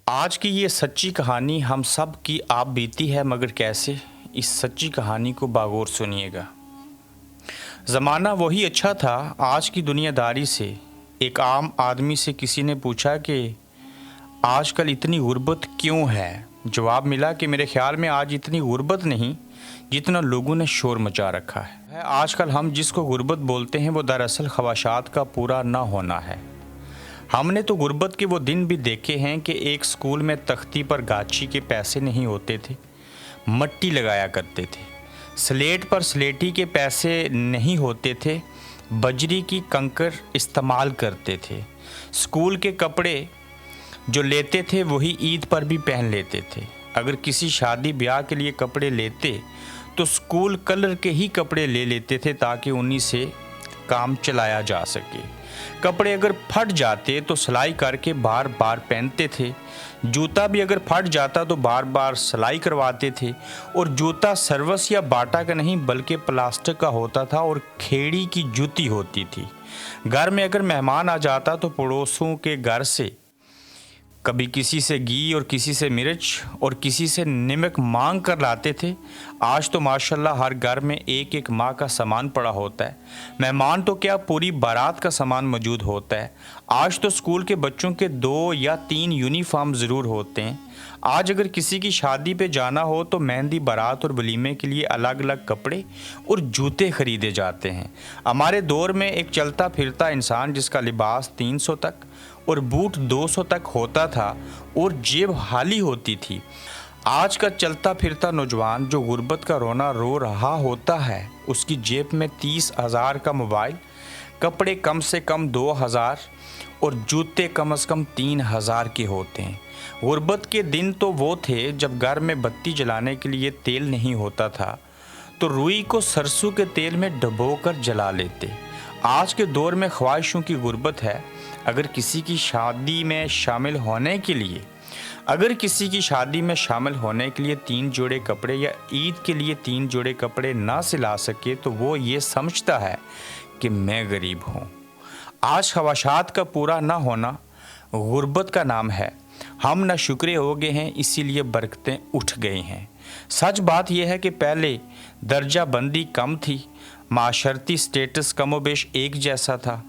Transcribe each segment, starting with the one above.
آج کی یہ سچی کہانی ہم سب کی آپ بیتی ہے، مگر کیسے؟ اس سچی کہانی کو باغور سنیے گا۔ زمانہ وہی اچھا تھا، آج کی دنیا داری سے۔ ایک عام آدمی سے کسی نے پوچھا کہ آج کل اتنی غربت کیوں ہے؟ جواب ملا کہ میرے خیال میں آج اتنی غربت نہیں جتنا لوگوں نے شور مچا رکھا ہے۔ آج کل ہم جس کو غربت بولتے ہیں وہ دراصل خواہشات کا پورا نہ ہونا ہے۔ ہم نے تو غربت کے وہ دن بھی دیکھے ہیں کہ ایک سکول میں تختی پر گاچی کے پیسے نہیں ہوتے تھے، مٹی لگایا کرتے تھے۔ سلیٹ پر سلیٹی کے پیسے نہیں ہوتے تھے، بجری کی کنکر استعمال کرتے تھے۔ سکول کے کپڑے جو لیتے تھے وہی عید پر بھی پہن لیتے تھے۔ اگر کسی شادی بیاہ کے لیے کپڑے لیتے تو سکول کلر کے ہی کپڑے لے لیتے تھے تاکہ انہی سے کام چلایا جا سکے۔ کپڑے اگر پھٹ جاتے تو سلائی کر کے بار بار پہنتے تھے۔ جوتا بھی اگر پھٹ جاتا تو بار بار سلائی کرواتے تھے، اور جوتا سروس یا باٹا کا نہیں بلکہ پلاسٹک کا ہوتا تھا اور کھیڑی کی جوتی ہوتی تھی۔ گھر میں اگر مہمان آ جاتا تو پڑوسوں کے گھر سے کبھی کسی سے گھی اور کسی سے مرچ اور کسی سے نمک مانگ کر لاتے تھے۔ آج تو ماشاءاللہ ہر گھر میں ایک ایک ماہ کا سامان پڑا ہوتا ہے، مہمان تو کیا پوری بارات کا سامان موجود ہوتا ہے۔ آج تو اسکول کے بچوں کے 2 یا 3 یونیفارم ضرور ہوتے ہیں۔ آج اگر کسی کی شادی پہ جانا ہو تو مہندی، بارات اور ولیمے کے لیے الگ الگ کپڑے اور جوتے خریدے جاتے ہیں۔ ہمارے دور میں ایک چلتا پھرتا انسان جس کا لباس 300 تک اور بوٹ 200 تک ہوتا تھا اور جیب خالی ہوتی تھی۔ آج کا چلتا پھرتا نوجوان جو غربت کا رونا رو رہا ہوتا ہے، اس کی جیب میں 30,000 کا موبائل، کپڑے کم سے کم 2,000 اور جوتے کم از کم 3,000 کے ہوتے ہیں۔ غربت کے دن تو وہ تھے جب گھر میں بتی جلانے کے لیے تیل نہیں ہوتا تھا تو روئی کو سرسوں کے تیل میں ڈبو کر جلا لیتے۔ آج کے دور میں خواہشوں کی غربت ہے۔ اگر کسی کی شادی میں شامل ہونے کے لیے 3 جوڑے کپڑے یا عید کے لیے 3 جوڑے کپڑے نہ سلا سکے تو وہ یہ سمجھتا ہے کہ میں غریب ہوں۔ آج خواہشات کا پورا نہ ہونا غربت کا نام ہے۔ ہم نہ شکرے ہو گئے ہیں، اسی لیے برکتیں اٹھ گئی ہیں۔ سچ بات یہ ہے کہ پہلے درجہ بندی کم تھی، معاشرتی سٹیٹس کم و بیش ایک جیسا تھا،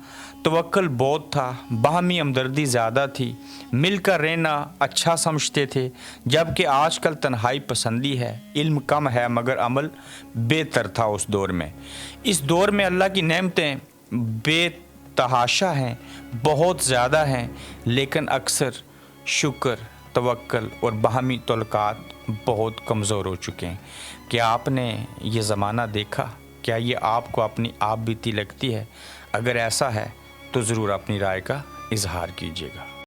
توکل بہت تھا، باہمی ہمدردی زیادہ تھی، مل کر رہنا اچھا سمجھتے تھے، جبکہ آج کل تنہائی پسندی ہے، علم کم ہے مگر عمل بہتر تھا اس دور میں۔ اس دور میں اللہ کی نعمتیں بے تحاشا ہیں، بہت زیادہ ہیں، لیکن اکثر شکر، توکل اور باہمی تعلقات بہت کمزور ہو چکے ہیں۔ کیا آپ نے یہ زمانہ دیکھا؟ کیا یہ آپ کو اپنی آپ بیتی لگتی ہے؟ اگر ایسا ہے تو ضرور اپنی رائے کا اظہار کیجیے گا۔